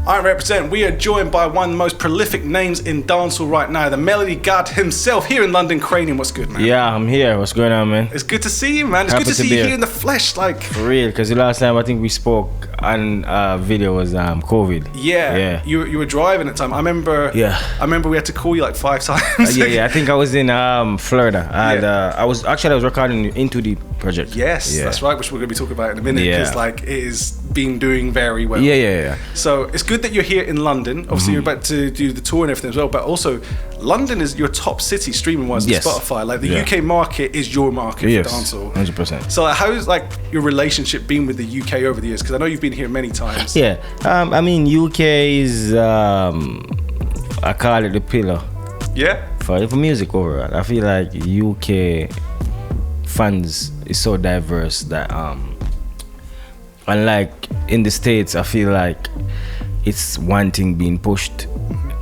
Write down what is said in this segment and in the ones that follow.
I Represent. We are joined by one of the most prolific names in dancehall right now, the melody god himself here in London, Kranium. What's good, man? Yeah, I'm here. What's going on, man? It's good to see you, man. It's good to see you here in the flesh, like. For real, because the last time I think we spoke on video was COVID. Yeah. You were driving at the time. I remember. Yeah. I remember we had to call you like 5 times. Yeah. I think I was in Florida, and I was recording Into the project. Yes, that's right, which we're going to be talking about in a minute, because like it is been doing very well. Yeah. So it's good that you're here in London. Obviously, you're about to do the tour and everything as well, but also London is your top city streaming wise on Spotify. Like the UK market is your market for dancehall. 100%. So how's like your relationship been with the UK over the years? Because I know you've been here many times. Yeah, I mean UK is I call it the pillar. Yeah. For music overall, I feel like UK fans is so diverse that unlike in the States, I feel like it's one thing being pushed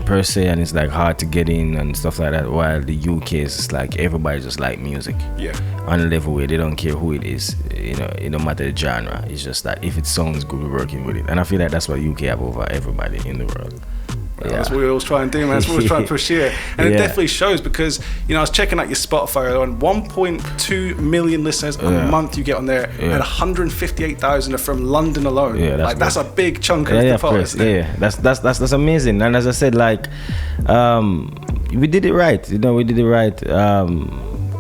per se, and it's like hard to get in and stuff like that, while the UK is just like everybody just like music on a level where they don't care who it is, you know, it don't matter the genre. It's just that if it sounds good, we're working with it, and I feel like that's what UK have over everybody in the world. Well, that's what we always try and do, man. That's what we're trying to push here. And it definitely shows, because, you know, I was checking out your Spotify on 1.2 million listeners a month you get on there, and 158,000 are from London alone. Yeah, that's a big chunk of the pot, isn't it? Yeah, that's amazing. And as I said, like, we did it right. You know, we did it right.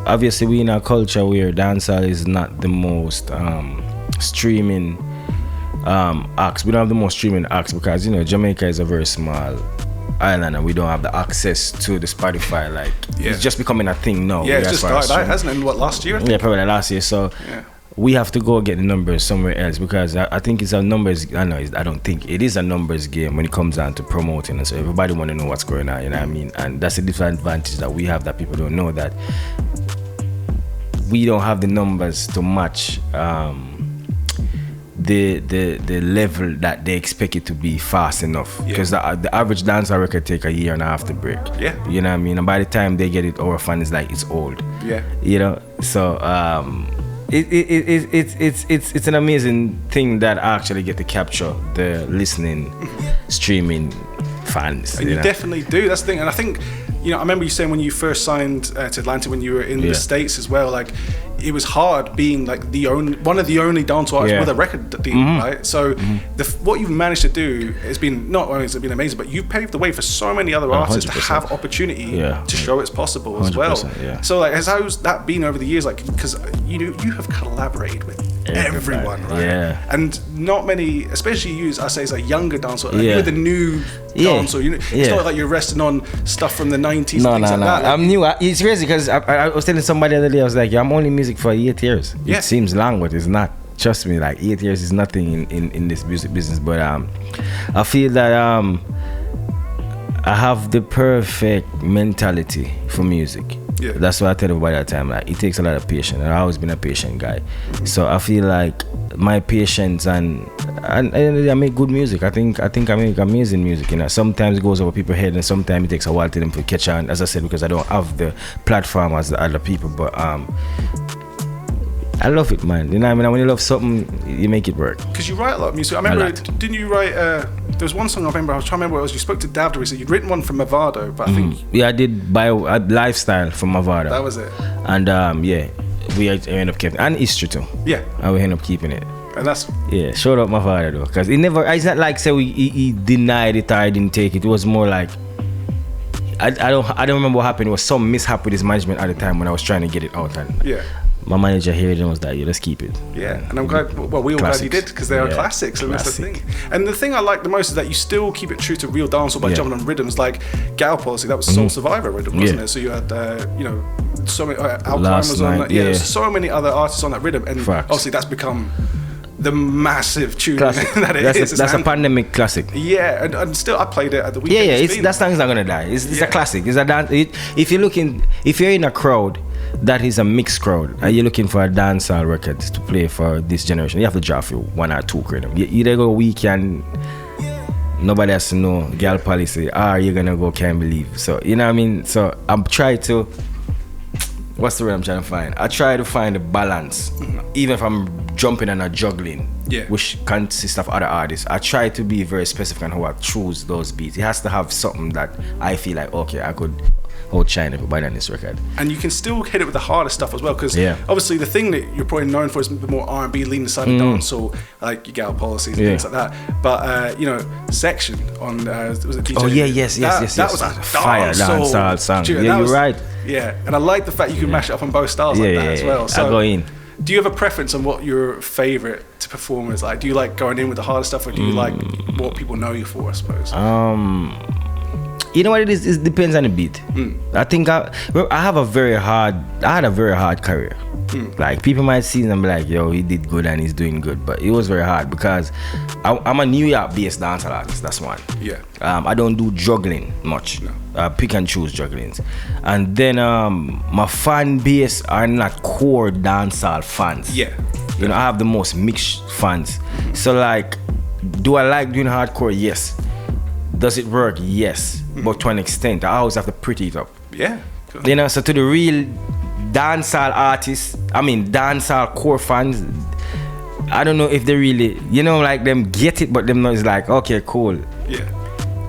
Obviously, we in our culture where dancehall is not the most streaming acts. We don't have the most streaming acts because, you know, Jamaica is a very small island and we don't have the access to the Spotify. Like, it's just becoming a thing now. Yeah, it's just started out, hasn't it? What, last year? Yeah, probably last year. So we have to go get the numbers somewhere else, because I think it's a numbers. I don't think it is a numbers game when it comes down to promoting, and so everybody want to know what's going on. You know what I mean? And that's a disadvantage that we have that people don't know, that we don't have the numbers to match the level that they expect it to be fast enough, because the average dancer record take a year and a half to break. You know what I mean? And by the time they get it, our fan is like, it's old. You know, so it's an amazing thing that I actually get to capture the listening, streaming fans. And you definitely do. That's the thing. And I think, you know, I remember you saying when you first signed to Atlanta, when you were in the States as well, like it was hard being like one of the only dancehall artists with a record deal, right? So what you've managed to do has been, not only has it been amazing, but you've paved the way for so many other artists 100%. To have opportunity to show it's possible as well. So like, how's that been over the years? Like, because you have collaborated with everyone, right? And not many, especially you, I say, as a younger dancer, like you're the new dancer. It's not like you're resting on stuff from the 90s. No. Like that. I'm new. It's crazy because I was telling somebody the other day, I was like, I'm only music for 8 years. It seems long, but it's not. Trust me, like 8 years is nothing in this music business. But I feel that I have the perfect mentality for music. That's what I tell everybody all the time. Like, it takes a lot of patience, and I've always been a patient guy. So I feel like my patience and I make good music. I think I make amazing music. You know, sometimes it goes over people's head, and sometimes it takes a while to them to catch on. As I said, because I don't have the platform as the other people. But I love it, man. You know what I mean? When you love something, you make it work. Because you write a lot of music. I remember, didn't you write? There was one song I remember. I was trying to remember what it was. You spoke to Davda. He said you'd written one from Mavado, but I think I did Lifestyle from Mavado. That was it. And we ended up keeping it. And History too. And we ended up keeping it. And that's shout out Mavado though, because it never. It's not like say he denied it or I didn't take it. It was more like I don't remember what happened. It was some mishap with his management at the time when I was trying to get it out, and my manager here and was like, let's keep it. And I'm glad, we all glad you did, because they are classics, and that's the thing. And the thing I like the most is that you still keep it true to real dancehall by jumping on rhythms like Gal Policy. That was Soul Survivor rhythm, wasn't it? So you had, so many, Alpine was on that. There's so many other artists on that rhythm, and obviously that's become the massive tune that it is. That's a pandemic classic. And still I played it at the weekend. That song's not gonna die. It's a classic. It's a dance. If you're in a crowd that is a mixed crowd and you're looking for a dancehall record to play for this generation, you have to drop you 1 or 2 Kranium. You either go Weekend, nobody has to know, Gal Policy, or you're gonna go Can't Believe. So you know what I mean. So I'm trying to what's the word I'm trying to find? I try to find a balance, even if I'm jumping and juggling, which consists of other artists. I try to be very specific on how I choose those beats. It has to have something that I feel like, okay, I could outshine everybody on this record. And you can still hit it with the harder stuff as well, because obviously the thing that you're probably known for is the more R&B, leaning side of dancehall, like your Gal Policies and things like that. But you know, Section on was it DJ? Oh yeah, yes. That was a fire dancehall song. Yeah, you're right. Yeah, and I like the fact you can mash it up on both styles like that as well. So I go in. Do you have a preference on what your favorite to perform is like? Do you like going in with the harder stuff, or do you like what people know you for, I suppose? You know what it is? It depends on the beat. I think I had a very hard career. Like, people might see and be like, yo, he did good and he's doing good, but it was very hard because I'm a New York-based dancehall artist. That's one. Yeah. I don't do juggling much. No. Pick and choose jugglings. And then my fan base are not core dancehall fans. Yeah. You know, I have the most mixed fans. So like, do I like doing hardcore? Yes. Does it work? Yes. But to an extent, I always have to pretty it up. Yeah. Cool. You know, so to the real dancehall artists, dancehall core fans, I don't know if they really, you know, like them get it, but them know it's like, okay, cool. Yeah.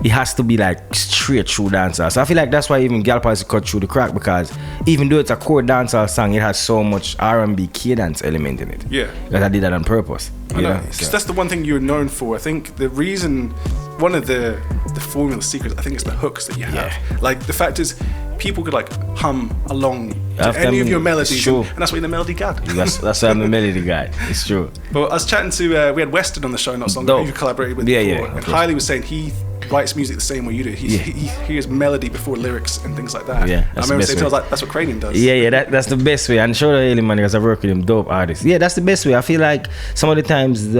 It has to be like straight through dancehall. So I feel like that's why even Gal Policies cut through the crack, because even though it's a core dancehall song, it has so much R&B cadence element in it. Yeah. Because I did that on purpose. I know, because that's the one thing you're known for. I think the reason, one of the formula secrets, I think it's the hooks that you have. Yeah. Like, the fact is, people could like hum along to any of your melodies, and that's why you're the melody god. That's why I'm the melody guy. It's true. But I was chatting to, we had Weston on the show not so long ago, who you collaborated with before, and Hailey was saying he writes music the same way you do. He hears melody before lyrics and things like that. Yeah, I remember saying, I was like, that's what Kranium does. Yeah, that's the best way. And shout out Hailey, man, because I work with him, dope artists. Yeah, that's the best way. I feel like some of the times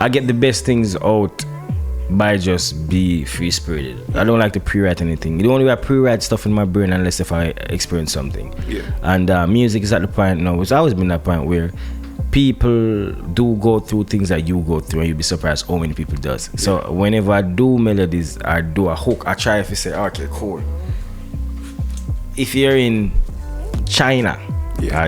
I get the best things out by just be free spirited. I don't like to pre-write anything. The only way I pre-write stuff in my brain unless if I experience something. Yeah. And music is at the point now, it's always been that point where people do go through things that you go through, and you'll be surprised how many people does. So whenever I do melodies, I do a hook, I try if you say, okay, cool. If you're in China,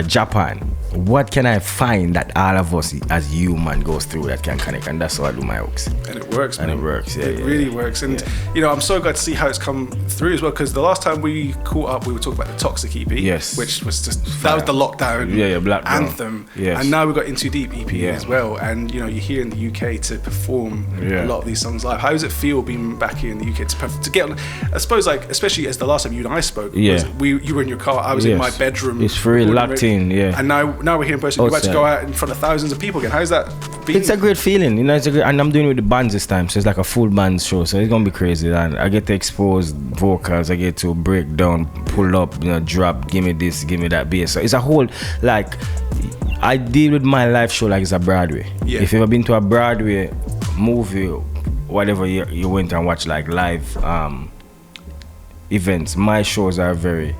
Japan, what can I find that all of us as human goes through that can connect? And that's how I do my hooks. And it works, man. And it works, It really works. And, you know, I'm so glad to see how it's come through as well, because the last time we caught up, we were talking about the Toxic EP. Yes. Which was just, that was the lockdown Black anthem. Yes. And now we've got Into Deep EP as well. And, you know, you're here in the UK to perform a lot of these songs live. How does it feel being back here in the UK to get on? I suppose, like, especially as the last time you and I spoke, you were in your car, I was in my bedroom. It's very locked in, And now we're here in person. You're about to go out in front of thousands of people again. How's that been? It's a great feeling, you know. And I'm doing it with the bands this time, so it's like a full band show. So it's gonna be crazy. And I get to expose vocals. I get to break down, pull up, you know, drop. Give me this, give me that bass. So it's a whole, like, I deal with my live show like it's a Broadway. Yeah. If you've ever been to a Broadway movie, whatever you went and watched, like live events, my shows are very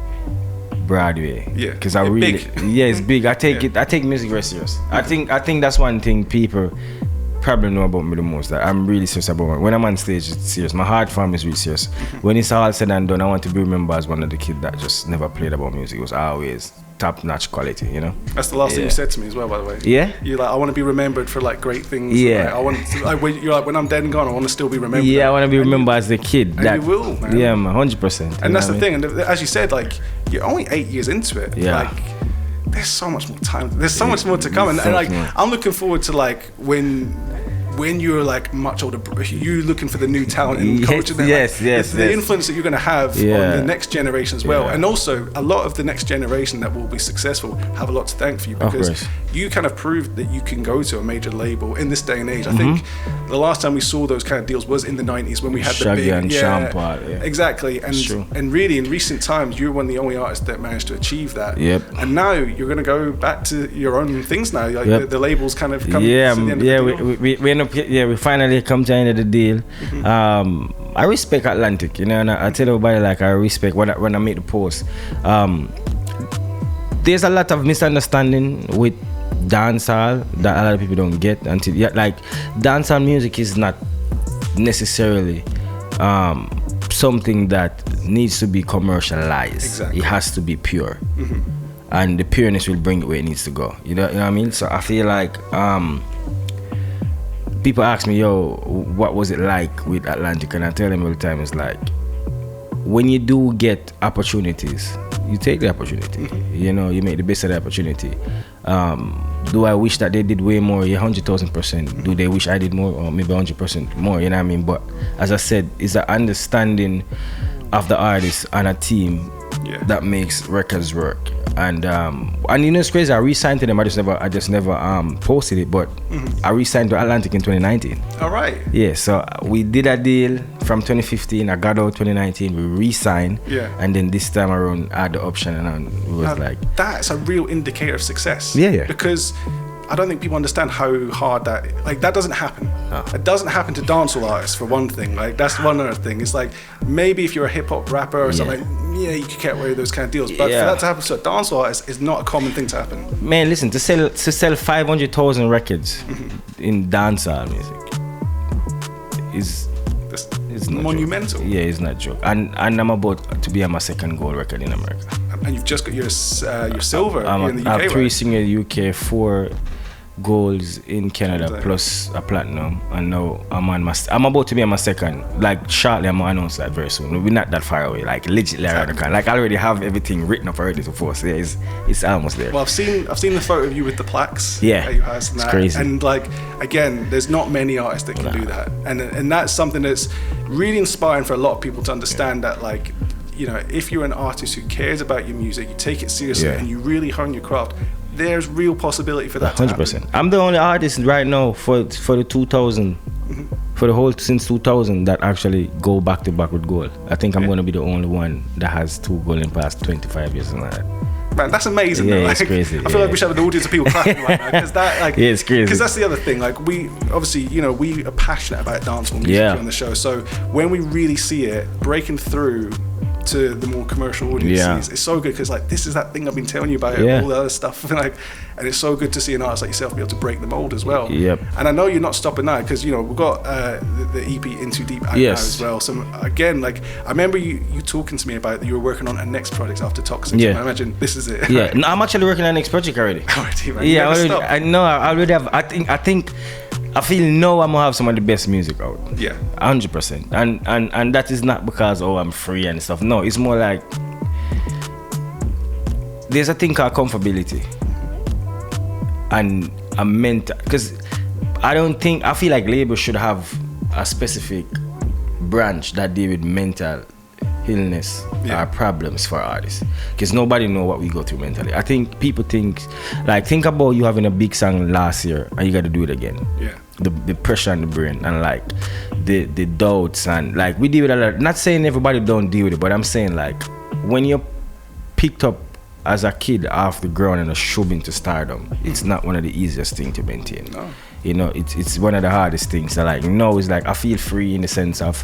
Broadway, because I really, big. It's big. I take music very serious. I think that's one thing people probably know about me the most. That I'm really serious about it. When I'm on stage, it's serious. My heart form is really serious. When it's all said and done, I want to be remembered as one of the kids that just never played about music. It was always top-notch quality, you know. That's the last thing you said to me as well, by the way. Yeah. You're like, I want to be remembered for like great things. Yeah. Like, I want to, like, you're like, when I'm dead and gone, I want to still be remembered. Yeah, I want to be remembered as the kid. And you will, man. Yeah, man, 100%. And that's the thing. And as you said, like, you're only 8 years into it. Yeah. Like, there's so much more time. There's so much more to come. And like, I'm looking forward to like when you're like much older, you looking for the new talent and culture. The influence that you're going to have on the next generation as well. And also, a lot of the next generation that will be successul have a lot to thank for you, because you kind of proved that you can go to a major label in this day and age. I think the last time we saw those kind of deals was in the 90s when we had Shaggy the big and Champard, exactly. And really, in recent times, you're one of the only artists that managed to achieve that. And now you're going to go back to your own things now. Like the labels kind of come. We finally come to the end of the deal. I respect Atlantic, you know, and I tell everybody, like, I respect when I make the post. There's a lot of misunderstanding with dancehall that a lot of people don't get until, like, dancehall music is not necessarily something that needs to be commercialized. Exactly. It has to be pure. And the pureness will bring it where it needs to go. You know what I mean? So I feel like people ask me, yo, what was it like with Atlantic? And I tell them all the time, it's like, when you do get opportunities, you take the opportunity. You know, you make the best of the opportunity. Do I wish that they did way more? Yeah, 100,000%. Do they wish I did more? Or maybe 100% more, you know what I mean? But as I said, it's an understanding of the artist and a team that makes records work. And you know, it's crazy, I re-signed to them. I just never posted it, but I re-signed to Atlantic in 2019. All right. Yeah, so we did a deal from 2015. I got out 2019. We re-signed. Yeah. And then this time around, I had the option, and it was like, that's a real indicator of success. Yeah. Because I don't think people understand how hard that doesn't happen. No. It doesn't happen to dancehall artists, for one thing. Like, that's one other thing. It's like, maybe if you're a hip hop rapper or something, you could get away with those kind of deals. But for that to happen to a dancehall artist is not a common thing to happen. Man, listen, to sell 500,000 records in dancehall music is monumental. Yeah, it's not a joke. And I'm about to be on my second gold record in America. And you've just got your silver in the UK, I have 3 right? singles in the UK, 4 golds in Canada, plus a platinum, and now I'm about to be on my second. Like, shortly, I'm gonna announce that very soon. We're not that far away, like legitly around the corner. Like, I already have everything written up already, so yeah, it's almost there. Well, I've seen the photo of you with the plaques. Yeah, it's crazy. And like, again, there's not many artists that can do that, and that's something that's really inspiring for a lot of people to understand that, like, you know, if you're an artist who cares about your music, you take it seriously, and you really hone your craft, there's real possibility for that 100%. To happen. I'm the only artist right now for the 2000, for the whole since 2000 that actually go back to back with gold. I think I'm going to be the only one that has 2 gold in the past 25 years and that. Man, that's amazing. Yeah, like, it's crazy. I feel like we should have an audience of people clapping right now, because that, like, it's crazy. Because that's the other thing. Like, we obviously, you know, we are passionate about dancehall music on the show. So when we really see it breaking through to the more commercial audiences, it's so good, because like, this is that thing I've been telling you about, all the other stuff, like, and it's so good to see an artist like yourself be able to break the mold as well. And I know you're not stopping now, because, you know, we've got the EP In Too Deep out now as well. So again, like, I remember you talking to me about that you were working on a next project after Toxic. I imagine this is it. No, I'm actually working on the next project already. Man. I know. I already have. I feel now I'm gonna have some of the best music out. 100%. And that is not because I'm free and stuff. No, it's more like there's a thing called comfortability and a mental. Because I feel like labels should have a specific branch that deal with mental illness or problems for artists, because nobody know what we go through mentally. I think people think about you having a big song last year and you got to do it again. The pressure on the brain and like the doubts, and like we deal with a lot. Not saying everybody don't deal with it, but I'm saying, like, when you're picked up as a kid off the ground and a shoved into stardom, it's not one of the easiest things to maintain. No. You know, it's one of the hardest things. So like, it's like I feel free in the sense of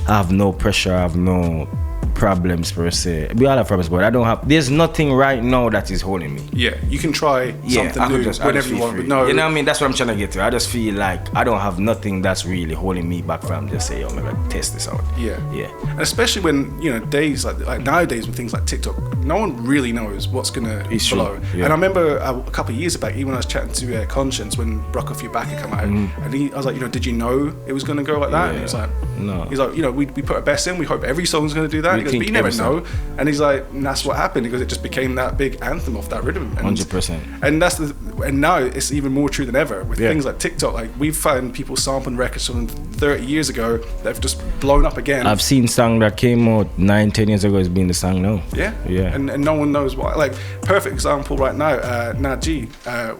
I have no pressure, I have no problems per se. We all have problems, but there's nothing right now that is holding me. You can try something new whenever you want, but no. You know what I mean? That's what I'm trying to get to. I just feel like I don't have nothing that's really holding me back from just say, I'm gonna test this out. And especially when, you know, days like nowadays with things like TikTok, no one really knows what's gonna flow. And I remember a couple of years back, even when I was chatting to Conscience when Brock Off Your Back had come out, and I was like, you know, did you know it was gonna go like that? And he was like, no. He's like, you know, we put our best in, we hope every song's gonna do that. But you never know. And he's like, and that's what happened, because it just became that big anthem off that rhythm. And 100%. And now it's even more true than ever with things like TikTok. Like, we've found people sampling records from 30 years ago that have just blown up again. I've seen song that came out 9-10 years ago is being the song now. And no one knows why. Like, perfect example right now, Naji,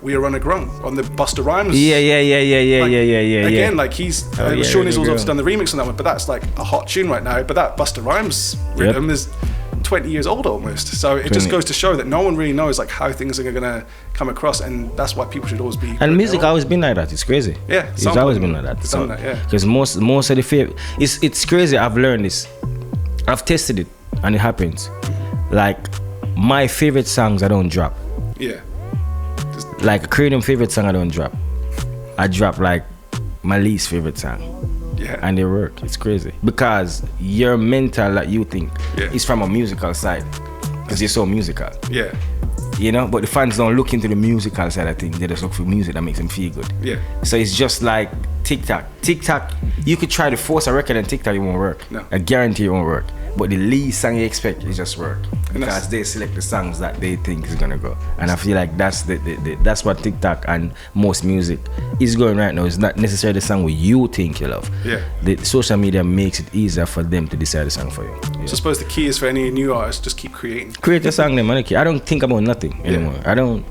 We Are On a Grung on the Busta Rhymes. Again, like, he's Sean Izzle's obviously done the remix on that one, but that's like a hot tune right now. But that Busta Rhymes rhythm is 20 years old almost. So it just goes to show that no one really knows like how things are gonna come across, and that's why people should always be. And music always been like that. It's crazy. It's always been like that. Because most of the favorite, it's crazy. I've learned this. I've tested it, and it happens. Like, my favorite songs, I don't drop. Like a Kranium favorite song, I don't drop. I drop like my least favorite song. and they work. It's crazy because your mental that you think is from a musical side because you're so musical. Yeah. You know, but the fans don't look into the musical side of things. They just look for music that makes them feel good. Yeah. So it's just like TikTok. TikTok, you could try to force a record on TikTok, it won't work. No. I guarantee it won't work. But the least song you expect, it just work. Because they select the songs that they think is gonna go. And I feel like that's that's what TikTok and most music is going right now. It's not necessarily the song what you think you love. Yeah. The social media makes it easier for them to decide the song for you. Yeah. So I suppose the key is for any new artists, just keep creating. Create a song, man. I don't think about nothing anymore. I don't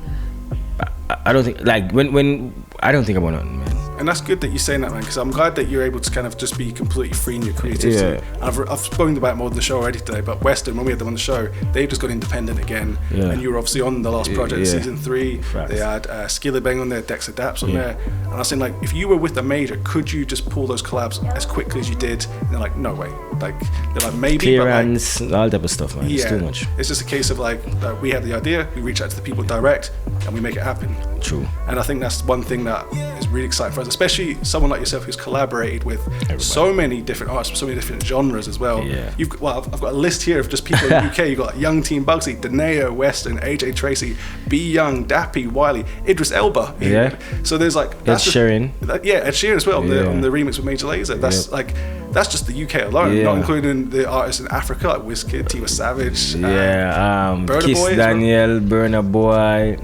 think like when I don't think about nothing, man. And that's good that you're saying that, man, because I'm glad that you're able to kind of just be completely free in your creativity. Yeah. I've spoken about it more than the show already today, but Western, when we had them on the show, they've just got independent again. Yeah. And you were obviously on the last project, season 3. Facts. They had Skillabang on there, Dex Adapts on there. And I was saying, like, if you were with a major, could you just pull those collabs as quickly as you did? And they're like, no way. Like, they're like, maybe. Clearance, but like, all type of stuff, man. It's too much. It's just a case of like, we had the idea, we reach out to the people direct, and we make it happen. True. And I think that's one thing that is really exciting for us, especially someone like yourself who's collaborated with so many different artists, so many different genres as well. Yeah. I've got a list here of just people in the UK. You've got like Young Team Bugsy, Deneo, Western, AJ Tracy, B Young, Dappy, Wiley, Idris Elba. Yeah. So there's like Ed Sheeran. Ed Sheeran as well on the remix with Major Lazer. That's like that's just the UK alone, not including the artists in Africa like Wizkid, Tiwa Savage. Burna Kiss Boy Daniel, Burna Boy,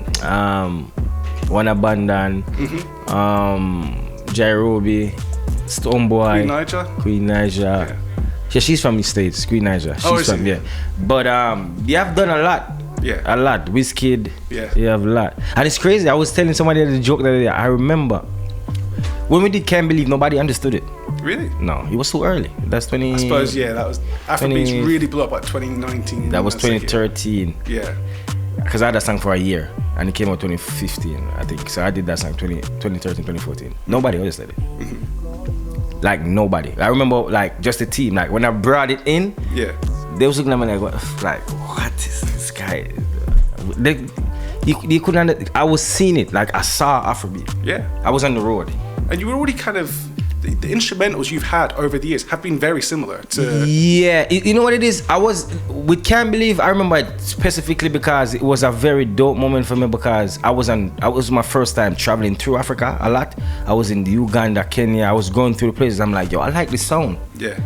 One Abandon, Jairobi, Stoneboy, Queen Naija. Yeah, she's from the States, Queen Naija. She's from But you have done a lot. Yeah. A lot. Wizkid. Yeah. You have a lot. And it's crazy. I was telling somebody the joke the other day. I remember when we did Can't Believe, nobody understood it. Really? No, it was too early. That's 20. I suppose, that was Afrobeats really blew up like 2019. That was 2013. Yeah. Because I had that song for a year and it came out 2015, I think. So I did that song 2013, 2014. Nobody understood it. Mm-hmm. Like nobody. I remember like just the team. Like when I brought it in, they was looking at me like, what is this guy? You couldn't. I was seeing it. Like I saw Afrobeat. Yeah. I was on the road. And you were already kind of. The instrumentals you've had over the years have been very similar to... Yeah, you know what it is? I was with Can't Believe, I remember it specifically because it was a very dope moment for me because I was my first time traveling through Africa a lot. I was in Uganda, Kenya, I was going through the places. I'm like, yo, I like this sound. Yeah.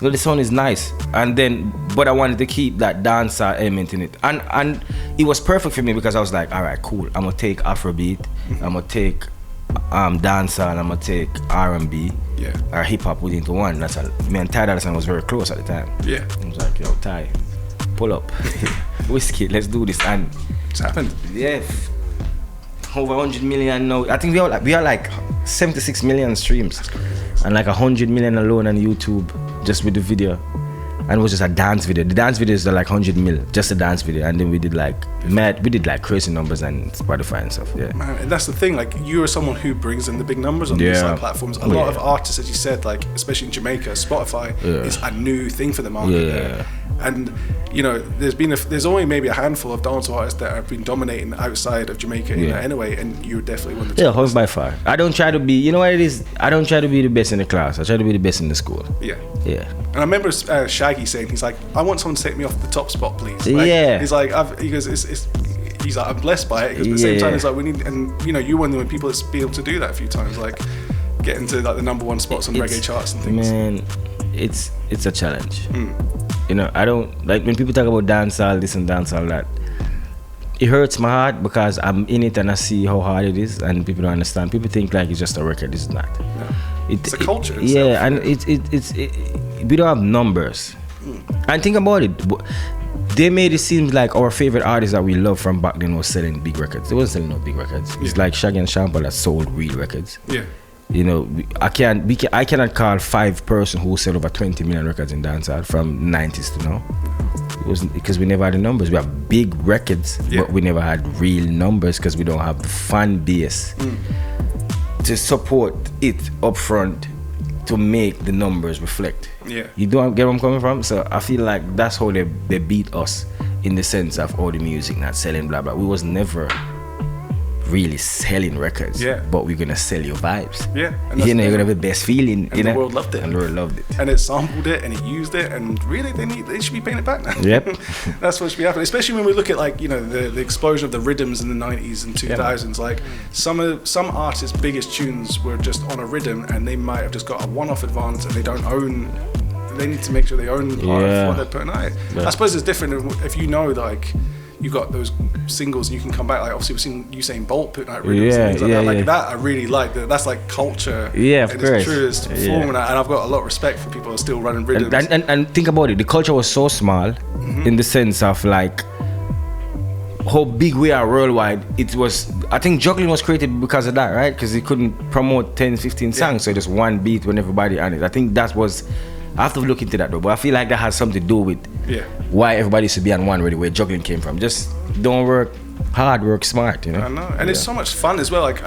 You know, the sound is nice. And then, but I wanted to keep that dancer element in it. And it was perfect for me because I was like, all right, cool. I'm gonna take Afrobeat, I'm gonna take dancehall, and I'm gonna take R&B or hip hop within into one. That's me and Ty Dolla was very close at the time. Yeah. I was like, yo, Ty, pull up. Wizkid, let's do this. And it's happened. Yeah. Over 100 million now. I think we are like 76 million streams. That's crazy. And like 100 million alone on YouTube just with the video. And it was just a dance video. The dance videos are like 100 mil, just a dance video. And then we did like crazy numbers and Spotify and stuff. Yeah. Man, and that's the thing. Like you are someone who brings in the big numbers on these platforms. A lot of artists, as you said, like especially in Jamaica, Spotify is a new thing for the market. Yeah. And you know, there's only maybe a handful of dancehall artists that have been dominating outside of Jamaica anyway. And you're definitely one of the top. By far. I don't try to be. You know what it is? I don't try to be the best in the class. I try to be the best in the school. Yeah. Yeah. And I remember Shaggy saying, he's like, I want someone to take me off the top spot, please. Like, he's like, he's like, I'm blessed by it. Because at the same time, it's like we need, and you know, you're one of the people that's been able to do that a few times, like get into like the #1 spots on reggae charts and things. Man, it's a challenge. You know, I don't like when people talk about dancehall this and dancehall that. It hurts my heart because I'm in it and I see how hard it is, and people don't understand. People think like it's just a record. It's not. No. It's a culture. Yeah, and it's we don't have numbers. And think about it. They made it seem like our favorite artists that we love from back then was selling big records. They wasn't selling no big records. It's like Shaggy and Shampa that sold real records. Yeah. You know, I cannot call 5 person who sell over 20 million records in dancehall from 90s to now. It was because we never had the numbers. We have big records, but we never had real numbers because we don't have the fan base to support it up front to make the numbers reflect. Yeah. You don't get where I'm coming from? So I feel like that's how they beat us in the sense of all the music not selling, blah blah. We was never really selling records. Yeah. But we're gonna sell your vibes. Yeah. And you're gonna have the best feeling. And the world loved it. And the world loved it. And it sampled it and it used it, and really they should be paying it back now. Yep. That's what should be happening. Especially when we look at the explosion of the rhythms in the 90s and 2000s. Like some artists' biggest tunes were just on a rhythm, and they might have just got a one-off advance, and they don't own. They need to make sure they own part of what they're putting out. I suppose it's different if you know you got those singles and you can come back. Like obviously we've seen Usain Bolt putting out rhythms and things like that. Like that I really like. That's like culture. Yeah, of in course. its truest form, and I've got a lot of respect for people who are still running rhythms. And think about it. The culture was so small in the sense of like how big we are worldwide. It was, I think juggling was created because of that, right? Because he couldn't promote 10, 15 songs, so just one beat when everybody on it. I think that was, I have to look into that though, but I feel like that has something to do with why everybody should be on one really, where juggling came from. Just don't work hard, work smart, I know, and it's so much fun as well. Like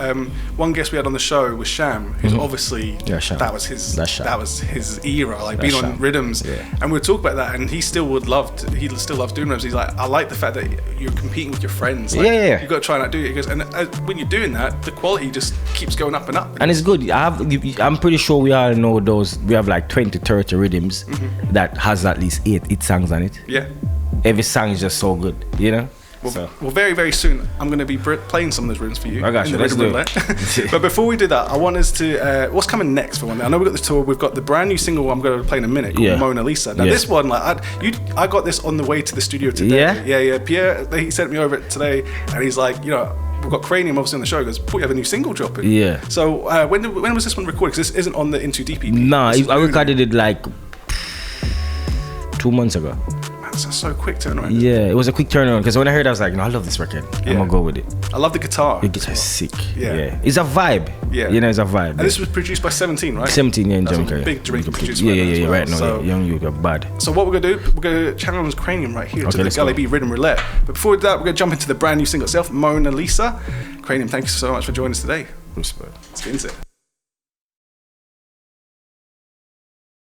one guest we had on the show was Sham, who's obviously Sham. that was his era, like being on rhythms, and we'll talk about that. And he still loves doing rhythms. He's like, I like the fact that you're competing with your friends. Like, you've got to try and do it. He goes, and when you're doing that, the quality just keeps going up and up. And it's good. I'm pretty sure we all know those. We have like 20, 30 rhythms that has at least 8 songs on it. Yeah. Every song is just so good, Well, very, very soon, I'm going to be playing some of those rhythms for you. I got you. Let's do it. But before we do that, I want us to... what's coming next for one day? I know we've got the tour. We've got the brand new single I'm going to play in a minute called Mona Lisa. Now, this one, like I got this on the way to the studio today. Yeah. Pierre, he sent me over it today, and he's like, we've got Kranium obviously on the show. He goes, you have a new single dropping. Yeah. So when was this one recorded? Because this isn't on the Into Deep EP. Nah, I recorded it like 2 months ago. That's so quick turnaround. Yeah, it was a quick turnaround because when I heard it, I was like, I love this record. I'm gonna go with it. I love the guitar. The guitar is sick. Yeah. It's a vibe. Yeah. It's a vibe. And this was produced by 17, right? 17, in Jamaica. Big Jamaican producer. Yeah, right now. So, young you got bad. So what we're gonna do, we're gonna challenge Kranium right here to the Gully B Rhythm Roulette. But before that, we're gonna jump into the brand new single itself, Mona Lisa. Kranium, thank you so much for joining us today. Respect. Let's get into it.